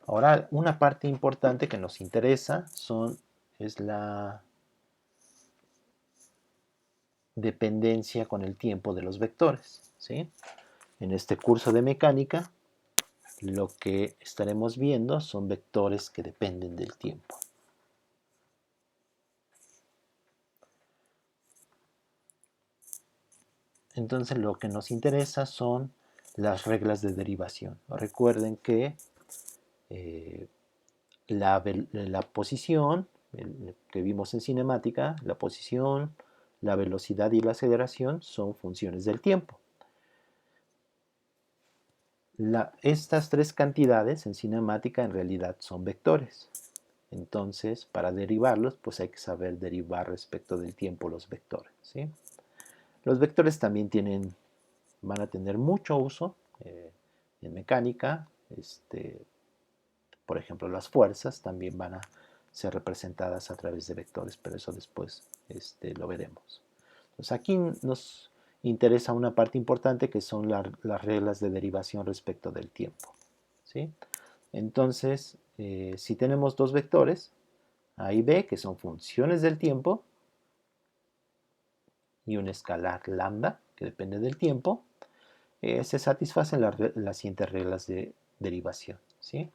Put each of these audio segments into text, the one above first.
Ahora, una parte importante que nos interesa es la dependencia con el tiempo de los vectores, ¿sí? En este curso de mecánica, lo que estaremos viendo son vectores que dependen del tiempo. Entonces, lo que nos interesa son las reglas de derivación. Recuerden que la posición que vimos en cinemática, la posición, la velocidad y la aceleración son funciones del tiempo. Estas tres cantidades en cinemática en realidad son vectores. Entonces, para derivarlos, pues hay que saber derivar respecto del tiempo los vectores, ¿sí? Los vectores también van a tener mucho uso en mecánica. Por ejemplo, las fuerzas también van a ser representadas a través de vectores, pero eso después lo veremos. Entonces, aquí nos interesa una parte importante que son las reglas de derivación respecto del tiempo, ¿sí? Entonces, si tenemos dos vectores, A y B, que son funciones del tiempo, y un escalar lambda, que depende del tiempo, se satisfacen las siguientes reglas de derivación, ¿sí?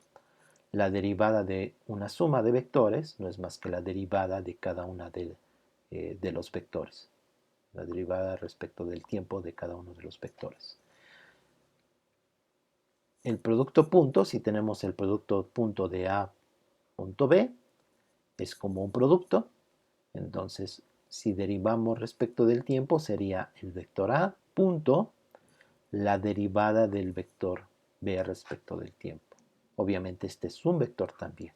La derivada de una suma de vectores no es más que la derivada de cada una de los vectores, la derivada respecto del tiempo de cada uno de los vectores. El producto punto, si tenemos el producto punto de A punto B, es como un producto. Entonces, si derivamos respecto del tiempo, sería el vector A punto la derivada del vector B respecto del tiempo. Obviamente este es un vector también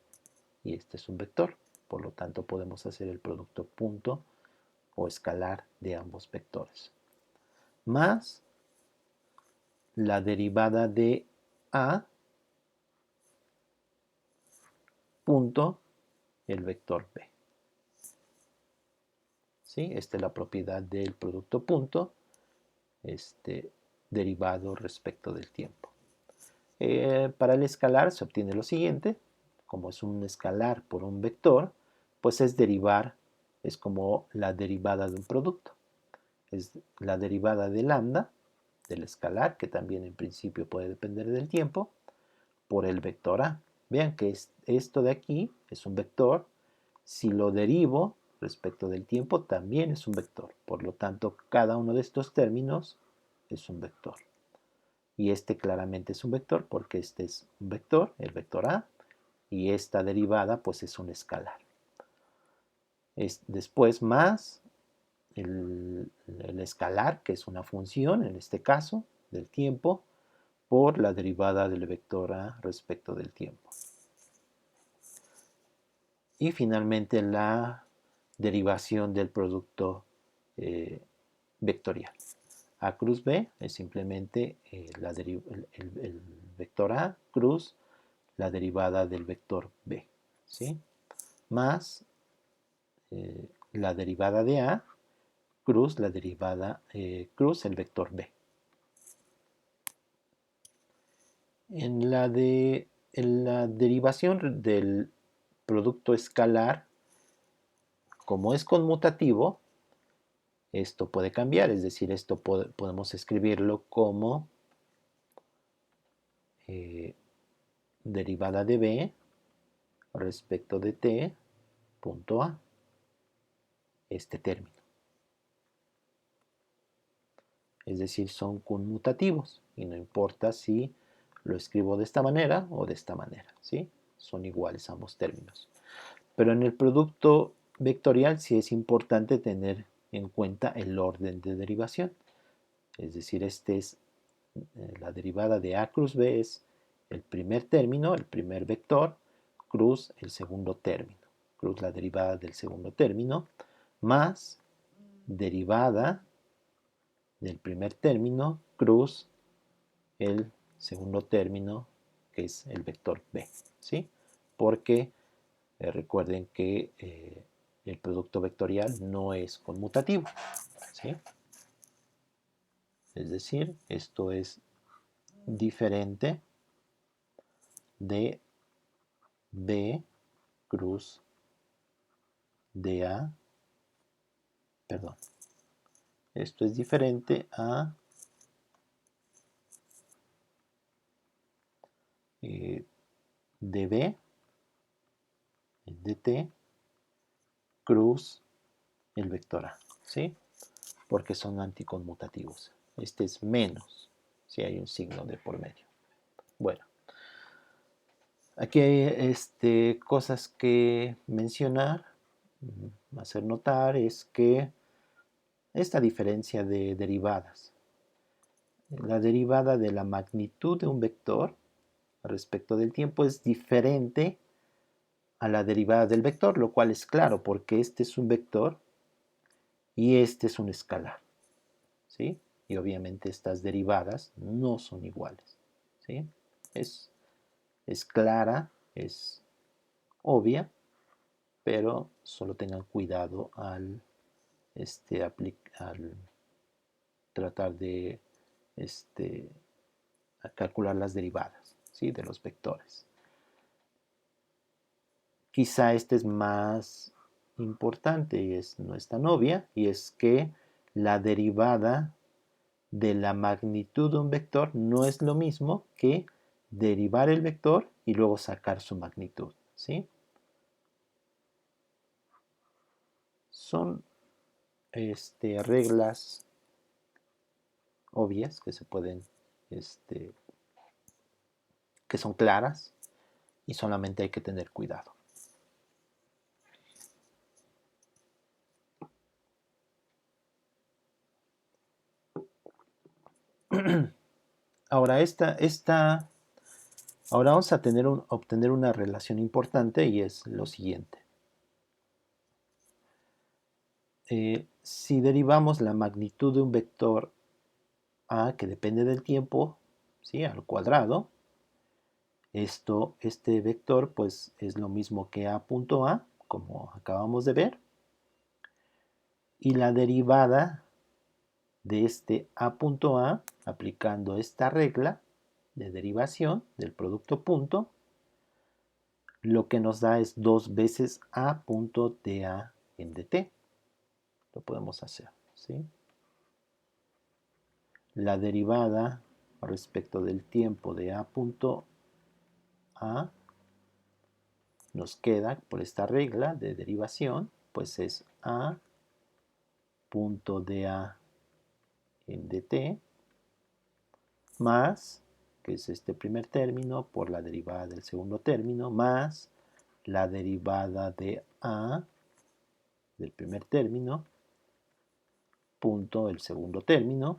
y este es un vector. Por lo tanto, podemos hacer el producto punto o escalar de ambos vectores. Más la derivada de A punto el vector B. ¿Sí? Esta es la propiedad del producto punto derivado respecto del tiempo. Para el escalar se obtiene lo siguiente. Como es un escalar por un vector, pues es como la derivada de un producto. Es la derivada de lambda, del escalar, que también en principio puede depender del tiempo, por el vector A. Vean que esto de aquí es un vector. Si lo derivo respecto del tiempo, también es un vector. Por lo tanto, cada uno de estos términos es un vector. Y este claramente es un vector porque este es un vector, el vector A, y esta derivada pues es un escalar. Después más el escalar, que es una función en este caso del tiempo, por la derivada del vector A respecto del tiempo. Y finalmente la derivación del producto vectorial. A cruz B es simplemente el vector A cruz la derivada del vector B, ¿sí? Más la derivada de A cruz la derivada cruz el vector B. En la derivación del producto escalar, como es conmutativo, esto puede cambiar, es decir, esto podemos escribirlo como derivada de B respecto de T punto A, este término. Es decir, son conmutativos y no importa si lo escribo de esta manera o de esta manera, ¿sí? Son iguales ambos términos. Pero en el producto vectorial sí es importante tener en cuenta el orden de derivación. Es decir, la derivada de A cruz B es el primer término, el primer vector, cruz el segundo término. Cruz la derivada del segundo término, más derivada del primer término, cruz el segundo término, que es el vector B, ¿sí? Porque recuerden que el producto vectorial no es conmutativo, ¿sí? Es decir, esto es diferente de B cruz DA, perdón, esto es diferente a DB, el DT, cruz el vector A, ¿sí? Porque son anticonmutativos. Este es menos, si hay un signo de por medio. Bueno, aquí hay cosas que mencionar, hacer notar, es que esta diferencia de derivadas. La derivada de la magnitud de un vector respecto del tiempo es diferente a la derivada del vector, lo cual es claro porque este es un vector y este es un escalar, ¿sí? Y obviamente estas derivadas no son iguales, ¿sí? Es clara, es obvia, pero solo tengan cuidado al tratar de a calcular las derivadas, ¿sí? De los vectores. Quizá este es más importante y no es tan obvia, y es que la derivada de la magnitud de un vector no es lo mismo que derivar el vector y luego sacar su magnitud, ¿sí? Son reglas obvias que se pueden, que son claras y solamente hay que tener cuidado. Ahora, ahora vamos a obtener una relación importante y es lo siguiente. Si derivamos la magnitud de un vector A que depende del tiempo, ¿sí? Al cuadrado, este vector pues es lo mismo que A.A, como acabamos de ver, y la derivada de este A.A, aplicando esta regla de derivación del producto punto, lo que nos da es 2 veces A.dA en dt. Lo podemos hacer, ¿sí? La derivada respecto del tiempo de A.A nos queda por esta regla de derivación, pues es A.dA en dt más, que es este primer término, por la derivada del segundo término, más la derivada de A del primer término, punto el segundo término,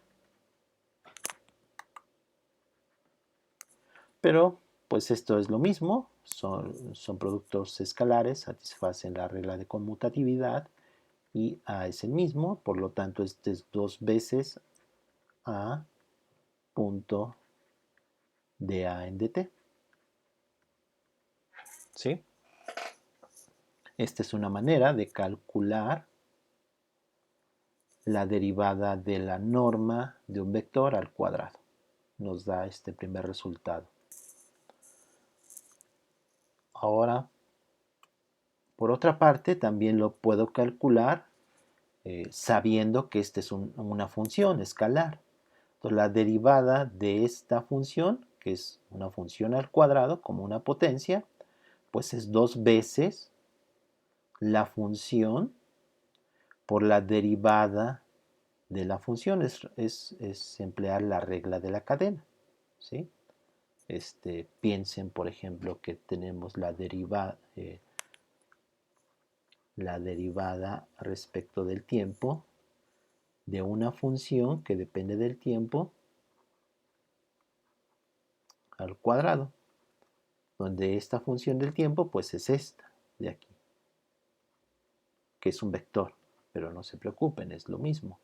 pero pues esto es lo mismo, son productos escalares, satisfacen la regla de conmutatividad y A es el mismo, por lo tanto este es 2 veces A punto dA en dt. ¿Sí? Esta es una manera de calcular la derivada de la norma de un vector al cuadrado. Nos da este primer resultado. Ahora, por otra parte, también lo puedo calcular sabiendo que esta es una función escalar. Entonces, la derivada de esta función, que es una función al cuadrado como una potencia, pues es 2 veces la función por la derivada de la función. Es emplear la regla de la cadena, ¿sí? Piensen, por ejemplo, que tenemos la derivada respecto del tiempo de una función que depende del tiempo al cuadrado, donde esta función del tiempo pues es esta de aquí, que es un vector, pero no se preocupen, es lo mismo.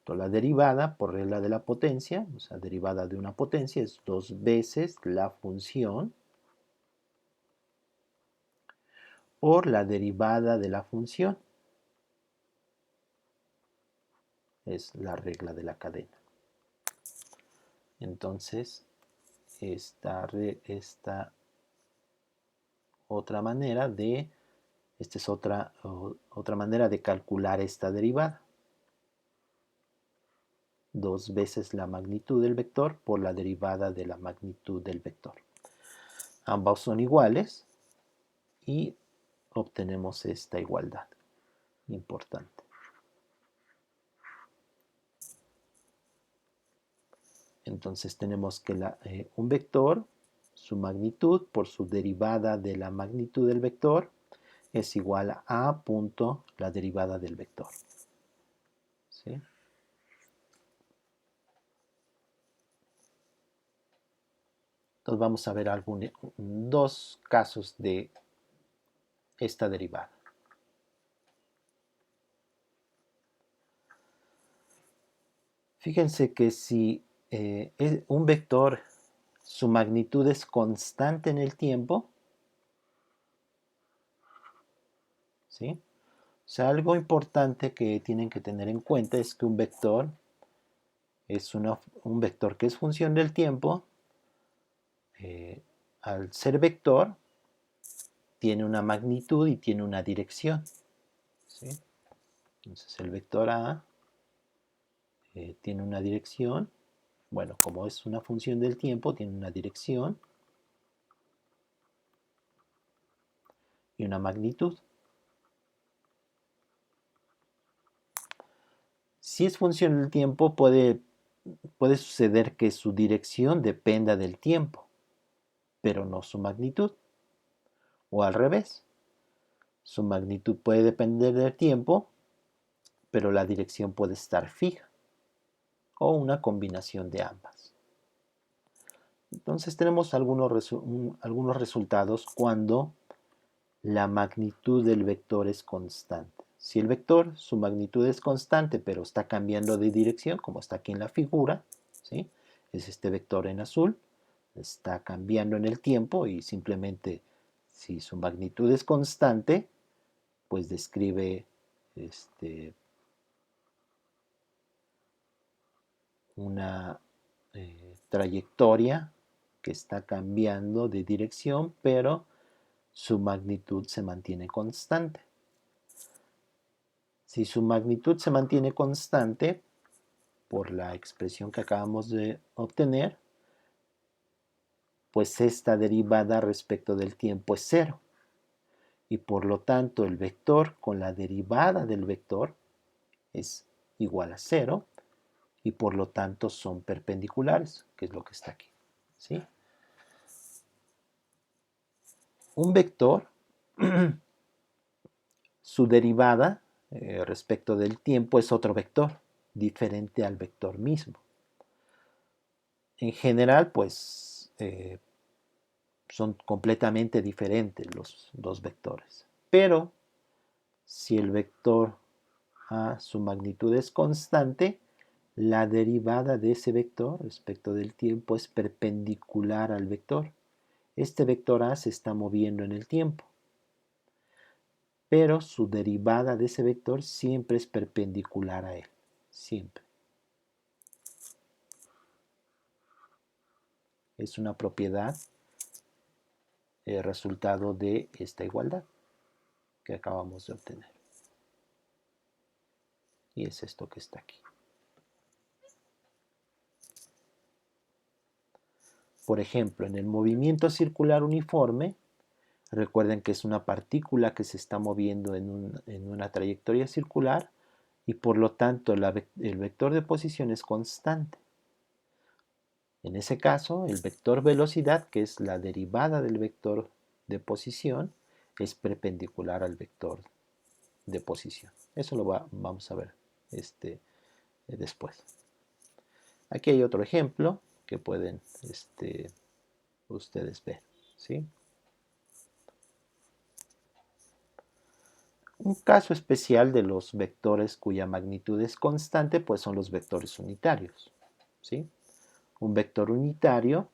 Entonces, la derivada por regla de la potencia, o sea, derivada de una potencia es 2 veces la función por la derivada de la función. Es la regla de la cadena. Entonces, esta otra manera de, esta es otra manera de calcular esta derivada. 2 veces la magnitud del vector por la derivada de la magnitud del vector. Ambos son iguales y obtenemos esta igualdad importante. Entonces tenemos que un vector, su magnitud por su derivada de la magnitud del vector es igual a A punto la derivada del vector. ¿Sí? Entonces vamos a ver dos casos de esta derivada. Fíjense que si un vector, su magnitud es constante en el tiempo, ¿sí? O sea, algo importante que tienen que tener en cuenta es que un vector es un vector que es función del tiempo. Al ser vector, tiene una magnitud y tiene una dirección. ¿Sí? Entonces el vector A tiene una dirección. Bueno, como es una función del tiempo, tiene una dirección y una magnitud. Si es función del tiempo, puede suceder que su dirección dependa del tiempo, pero no su magnitud. O al revés, su magnitud puede depender del tiempo, pero la dirección puede estar fija, o una combinación de ambas. Entonces tenemos algunos resultados cuando la magnitud del vector es constante. Si el vector, su magnitud es constante, pero está cambiando de dirección, como está aquí en la figura, ¿sí? Es este vector en azul, está cambiando en el tiempo y simplemente si su magnitud es constante, pues describe una trayectoria que está cambiando de dirección, pero su magnitud se mantiene constante. Si su magnitud se mantiene constante, por la expresión que acabamos de obtener, pues esta derivada respecto del tiempo es cero. Y por lo tanto el vector con la derivada del vector es igual a cero y por lo tanto son perpendiculares, que es lo que está aquí. ¿Sí? Un vector, su derivada respecto del tiempo es otro vector, diferente al vector mismo. En general, pues son completamente diferentes los dos vectores. Pero si el vector A, su magnitud es constante, la derivada de ese vector respecto del tiempo es perpendicular al vector. Este vector A se está moviendo en el tiempo, pero su derivada de ese vector siempre es perpendicular a él, siempre. Es una propiedad resultado de esta igualdad que acabamos de obtener. Y es esto que está aquí. Por ejemplo, en el movimiento circular uniforme, recuerden que es una partícula que se está moviendo en una trayectoria circular y por lo tanto el vector de posición es constante. En ese caso, el vector velocidad, que es la derivada del vector de posición, es perpendicular al vector de posición. Eso lo vamos a ver después. Aquí hay otro ejemplo que pueden ustedes ver. ¿Sí? Un caso especial de los vectores cuya magnitud es constante, pues son los vectores unitarios. ¿Sí? Un vector unitario,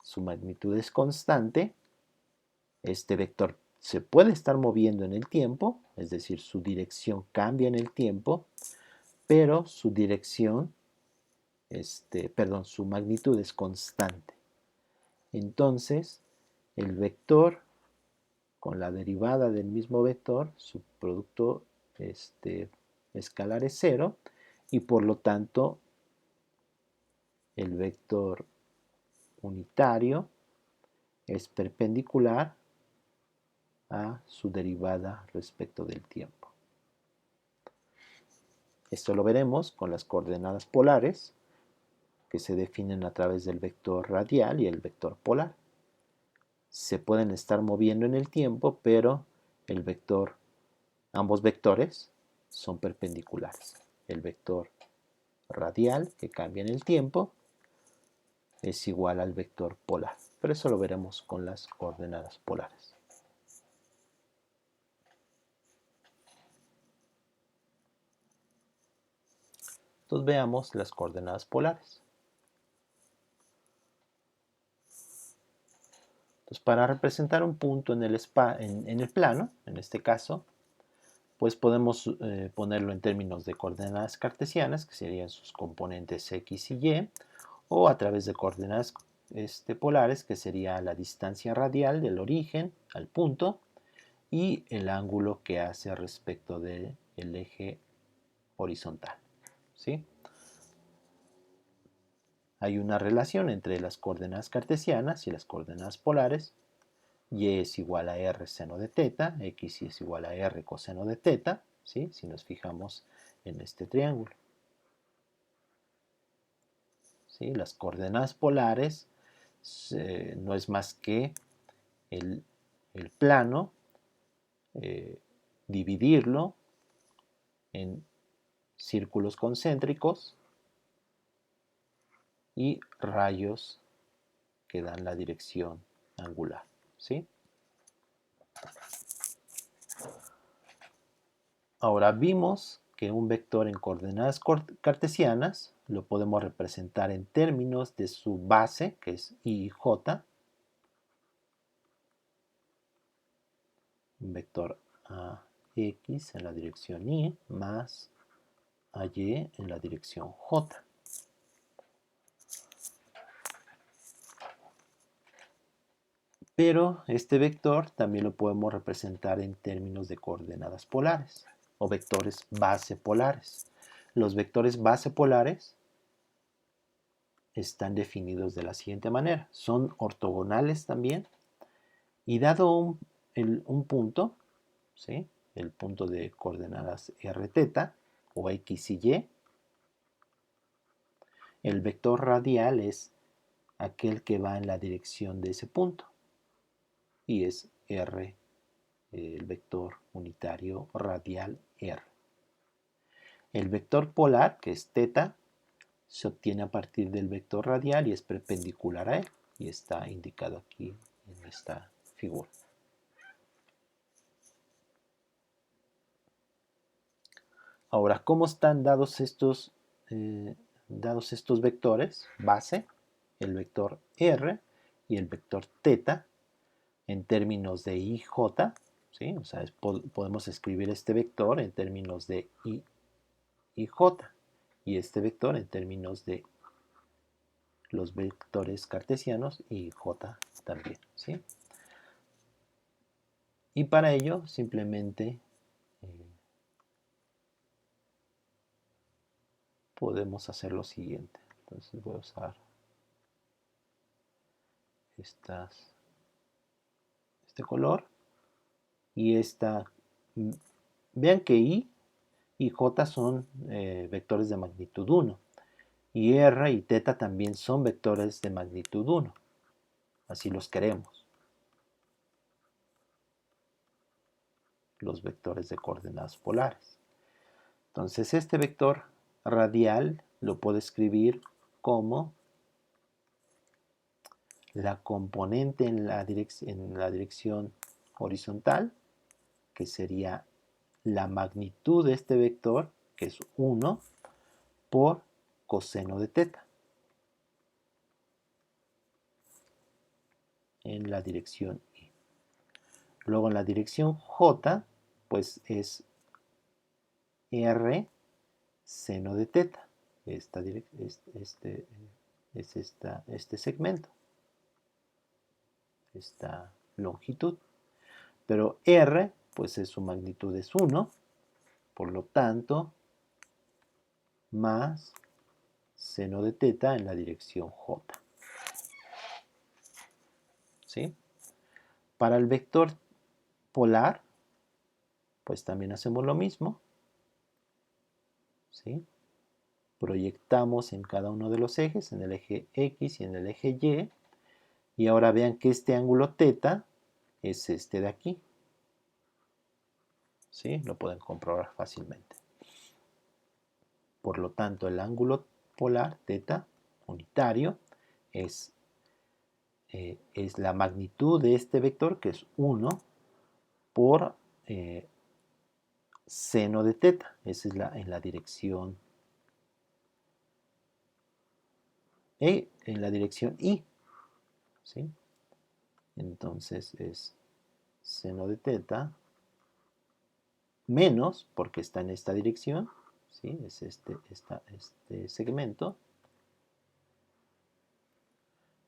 su magnitud es constante. Este vector se puede estar moviendo en el tiempo, es decir, su dirección cambia en el tiempo, pero su dirección, su magnitud es constante. Entonces, el vector con la derivada del mismo vector, su producto escalar es 0 y por lo tanto el vector unitario es perpendicular a su derivada respecto del tiempo. Esto lo veremos con las coordenadas polares, que se definen a través del vector radial y el vector polar. Se pueden estar moviendo en el tiempo, pero ambos vectores son perpendiculares. El vector radial, que cambia en el tiempo, es igual al vector polar. Pero eso lo veremos con las coordenadas polares. Entonces veamos las coordenadas polares. Entonces, para representar un punto en el plano, en este caso, pues podemos ponerlo en términos de coordenadas cartesianas, que serían sus componentes x y y, o a través de coordenadas polares, que sería la distancia radial del origen al punto y el ángulo que hace respecto del eje horizontal, ¿sí? Hay una relación entre las coordenadas cartesianas y las coordenadas polares. Y es igual a r seno de teta, x es igual a r coseno de teta, ¿sí? Si nos fijamos en este triángulo. ¿Sí? Las coordenadas polares no es más que el plano, dividirlo en círculos concéntricos y rayos que dan la dirección angular, ¿sí? Ahora vimos que un vector en coordenadas cartesianas lo podemos representar en términos de su base, que es i y j, un vector ax en la dirección y más ay en la dirección j. Pero este vector también lo podemos representar en términos de coordenadas polares o vectores base polares. Los vectores base polares están definidos de la siguiente manera. Son ortogonales también y dado un punto, ¿sí? El punto de coordenadas r teta o x y y, el vector radial es aquel que va en la dirección de ese punto y es r, el vector unitario radial r. El vector polar, que es teta, se obtiene a partir del vector radial y es perpendicular a él y está indicado aquí en esta figura. Ahora, ¿cómo están dados estos vectores base, el vector r y el vector teta, en términos de i, j? ¿Sí? O sea, podemos escribir este vector en términos de i y j y este vector en términos de los vectores cartesianos y j también, ¿sí? Y para ello simplemente podemos hacer lo siguiente. Entonces voy a usar este color y vean que i y j son vectores de magnitud 1 y r y teta también son vectores de magnitud 1, así los queremos, los vectores de coordenadas polares. Entonces este vector radial lo puedo escribir como la componente en la dirección horizontal, que sería la magnitud de este vector, que es 1, por coseno de teta, en la dirección y. Luego en la dirección j, pues es r seno de teta, este segmento, esta longitud. pero r, pues su magnitud es 1, por lo tanto, más seno de teta en la dirección j. ¿Sí? Para el vector polar, pues también hacemos lo mismo. ¿Sí? Proyectamos en cada uno de los ejes, en el eje X y en el eje Y, y ahora vean que este ángulo θ es este de aquí. ¿Sí? Lo pueden comprobar fácilmente. Por lo tanto, el ángulo polar θ unitario es la magnitud de este vector, que es 1 por seno de θ. Esa es en la dirección en la dirección y. ¿Sí? Entonces es seno de θ menos, porque está en esta dirección, ¿sí? Es este segmento.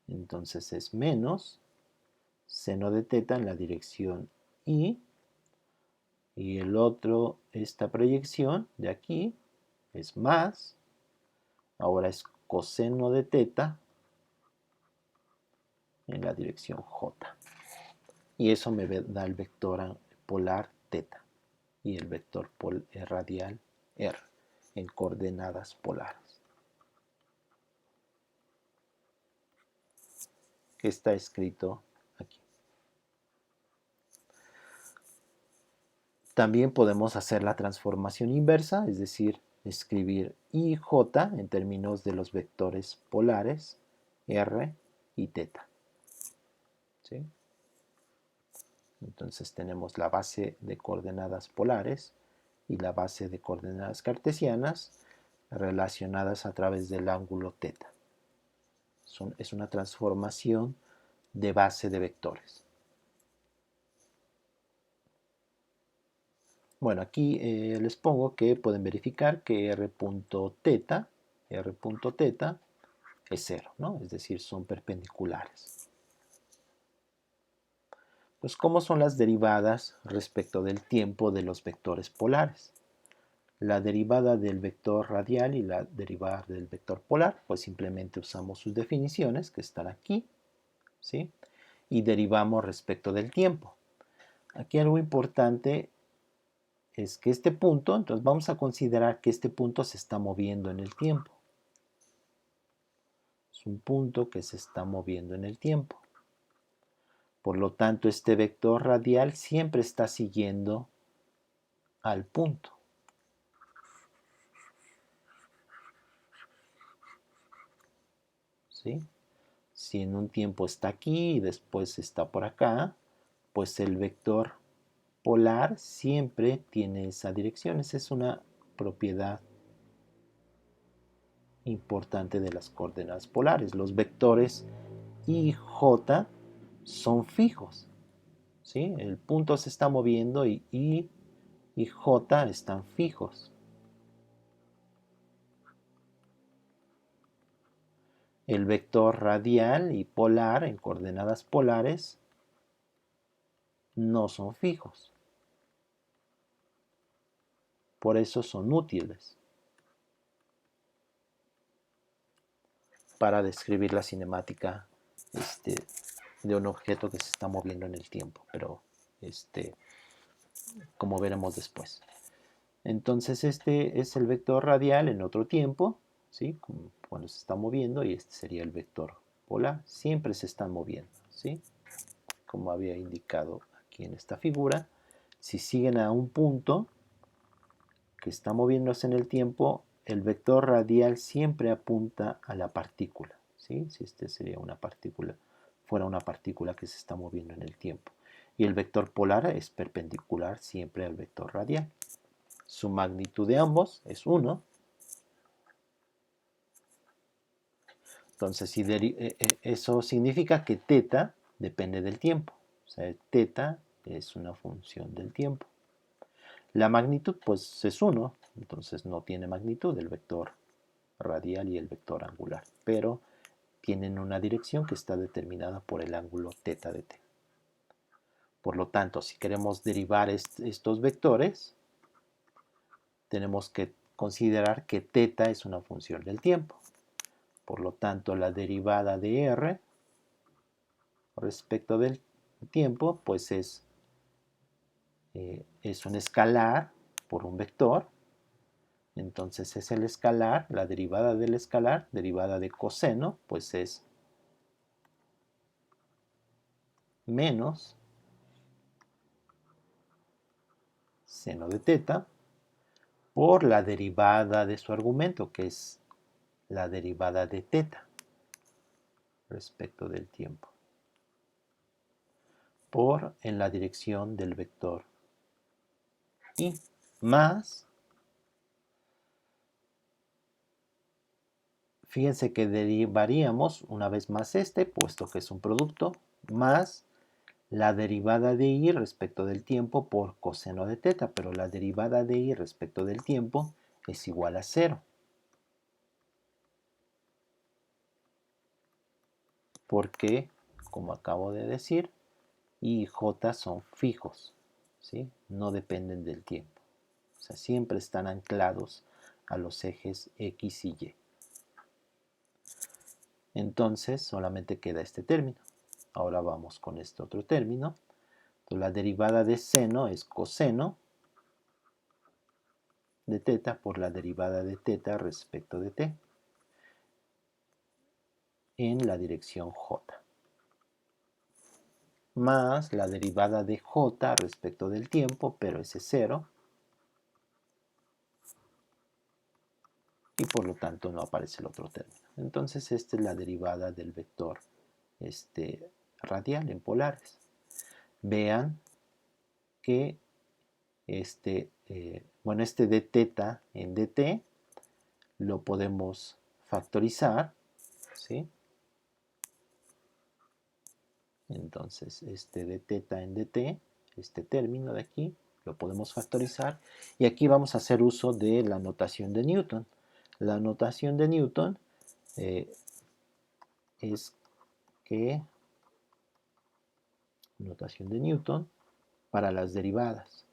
Entonces es menos seno de θ en la dirección y el otro, esta proyección de aquí, es más, ahora es coseno de θ en la dirección j. Y eso me da el vector polar θ y el vector radial r en coordenadas polares. Que está escrito aquí. También podemos hacer la transformación inversa, es decir, escribir IJ en términos de los vectores polares r y θ. ¿Sí? Entonces tenemos la base de coordenadas polares y la base de coordenadas cartesianas relacionadas a través del ángulo θ. Es una transformación de base de vectores. Bueno, aquí les pongo que pueden verificar que r.θ es 0, ¿no? Es decir, son perpendiculares. Pues, ¿cómo son las derivadas respecto del tiempo de los vectores polares? La derivada del vector radial y la derivada del vector polar, pues simplemente usamos sus definiciones que están aquí, ¿sí? Y derivamos respecto del tiempo. Aquí algo importante es que este punto, entonces vamos a considerar que este punto se está moviendo en el tiempo. Es un punto que se está moviendo en el tiempo. Por lo tanto, este vector radial siempre está siguiendo al punto. ¿Sí? Si en un tiempo está aquí y después está por acá, pues el vector polar siempre tiene esa dirección. Esa es una propiedad importante de las coordenadas polares. Los vectores I y J son fijos. ¿Sí? El punto se está moviendo y I y J están fijos. El vector radial y polar en coordenadas polares no son fijos. Por eso son útiles para describir la cinemática de un objeto que se está moviendo en el tiempo, pero como veremos después. Entonces este es el vector radial en otro tiempo, ¿sí? Cuando se está moviendo, y este sería el vector polar. Siempre se están moviendo, ¿sí? Como había indicado aquí en esta figura. Si siguen a un punto que está moviéndose en el tiempo, el vector radial siempre apunta a la partícula, ¿sí? Si este sería una partícula, fuera una partícula que se está moviendo en el tiempo. Y el vector polar es perpendicular siempre al vector radial. Su magnitud de ambos es 1. Entonces, eso significa que θ depende del tiempo. O sea, θ es una función del tiempo. La magnitud, pues, es 1. Entonces, no tiene magnitud el vector radial y el vector angular. Pero tienen una dirección que está determinada por el ángulo θ de t. Por lo tanto, si queremos derivar estos vectores, tenemos que considerar que θ es una función del tiempo. Por lo tanto, la derivada de r respecto del tiempo, pues es un escalar por un vector. Entonces es el escalar, la derivada del escalar, derivada de coseno, pues es menos seno de θ por la derivada de su argumento, que es la derivada de θ respecto del tiempo, por en la dirección del vector y más, fíjense que derivaríamos una vez más puesto que es un producto, más la derivada de y respecto del tiempo por coseno de θ, pero la derivada de y respecto del tiempo es igual a 0. Porque, como acabo de decir, y j son fijos, ¿sí? No dependen del tiempo. O sea, siempre están anclados a los ejes x y y. Entonces, solamente queda este término. Ahora vamos con este otro término. Entonces, la derivada de seno es coseno de θ por la derivada de θ respecto de t en la dirección j, más la derivada de j respecto del tiempo, pero ese es 0, y por lo tanto no aparece el otro término. Entonces esta es la derivada del vector radial en polares. Vean que este de θ en dt lo podemos factorizar, ¿sí? Entonces de θ en dt, este término de aquí, lo podemos factorizar, y aquí vamos a hacer uso de la notación de Newton. La notación de Newton es que notación de Newton para las derivadas.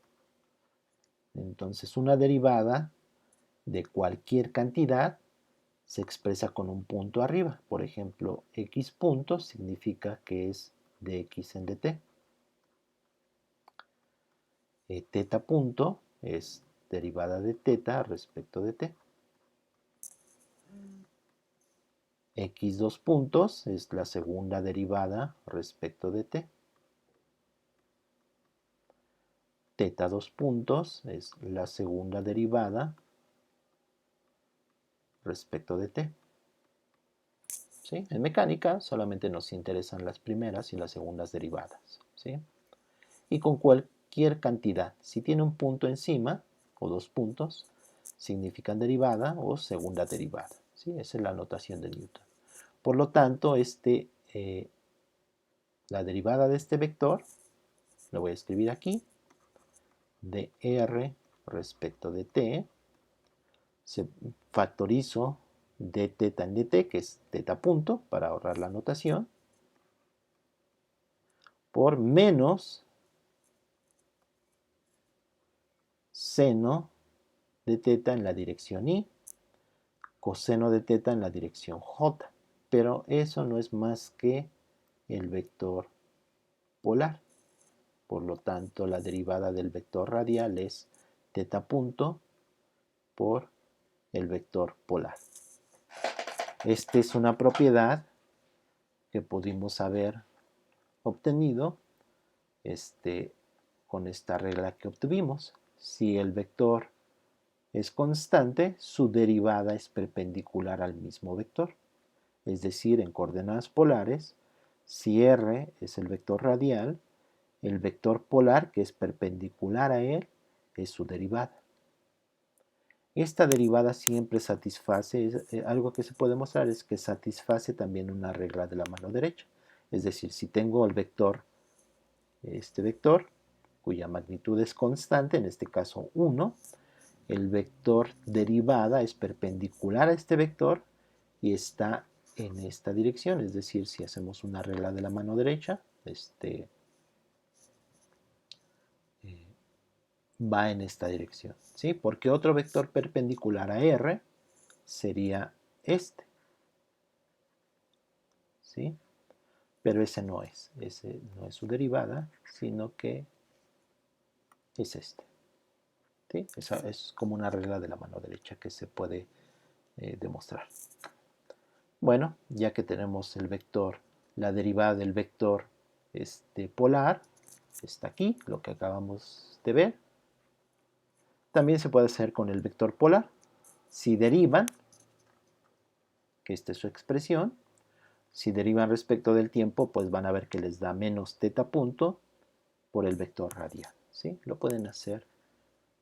Entonces, una derivada de cualquier cantidad se expresa con un punto arriba. Por ejemplo, x punto significa que es de x en dt. Θ punto es derivada de θ respecto de t. X2 puntos es la segunda derivada respecto de t. θ2 puntos es la segunda derivada respecto de t. ¿Sí? En mecánica solamente nos interesan las primeras y las segundas derivadas. ¿Sí? Y con cualquier cantidad, si tiene un punto encima o dos puntos, significan derivada o segunda derivada. ¿Sí? Esa es la notación de Newton. Por lo tanto, la derivada de este vector, lo voy a escribir aquí, de r respecto de t, se factorizo dθ en dt, que es θ punto, para ahorrar la notación, por menos seno de θ en la dirección y, coseno de θ en la dirección j. Pero eso no es más que el vector polar. Por lo tanto, la derivada del vector radial es θ punto por el vector polar. Esta es una propiedad que pudimos haber obtenido con esta regla que obtuvimos. Si el vector es constante, su derivada es perpendicular al mismo vector. Es decir, en coordenadas polares, si r es el vector radial, el vector polar que es perpendicular a él es su derivada. Esta derivada siempre satisface, algo que se puede mostrar es que satisface también una regla de la mano derecha. Es decir, si tengo el vector, este vector, cuya magnitud es constante, en este caso 1, el vector derivada es perpendicular a este vector y está en esta dirección. Es decir, si hacemos una regla de la mano derecha, va en esta dirección, ¿sí? Porque otro vector perpendicular a R sería este, ¿sí? Pero ese no es su derivada, sino que es este, ¿sí? Esa es como una regla de la mano derecha que se puede demostrar. Bueno, ya que tenemos el vector, la derivada del vector polar, está aquí, lo que acabamos de ver. También se puede hacer con el vector polar. Si derivan, que esta es su expresión, si derivan respecto del tiempo, pues van a ver que les da menos teta punto por el vector radial, ¿sí? Lo pueden hacer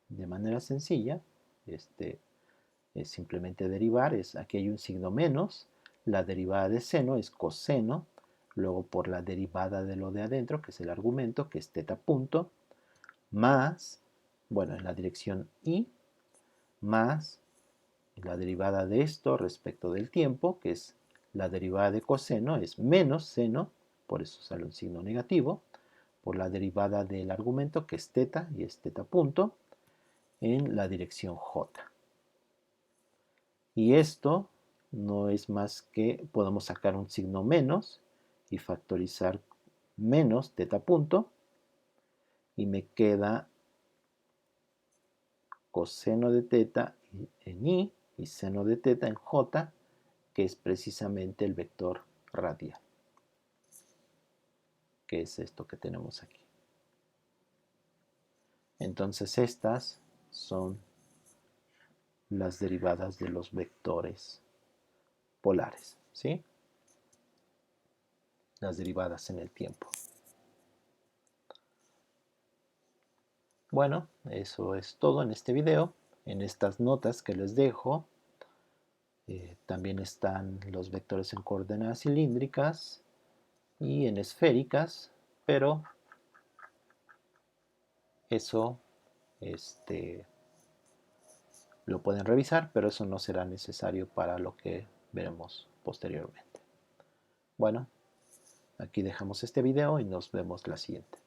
de manera sencilla. Es simplemente derivar, aquí hay un signo menos, la derivada de seno es coseno, luego por la derivada de lo de adentro, que es el argumento, que es teta punto, más, bueno, en la dirección y, más la derivada de esto respecto del tiempo, que es la derivada de coseno, es menos seno, por eso sale un signo negativo, por la derivada del argumento, que es teta, y es teta punto, en la dirección j. Y esto no es más que podemos sacar un signo menos y factorizar menos teta punto, y me queda coseno de teta en i y seno de teta en j, que es precisamente el vector radial, que es esto que tenemos aquí. Entonces estas son las derivadas de los vectores polares, ¿sí? Las derivadas en el tiempo. Bueno, eso es todo en este video. En estas notas que les dejo también están los vectores en coordenadas cilíndricas y en esféricas, pero eso lo pueden revisar, pero eso no será necesario para lo que veremos posteriormente. Bueno, aquí dejamos este video y nos vemos la siguiente.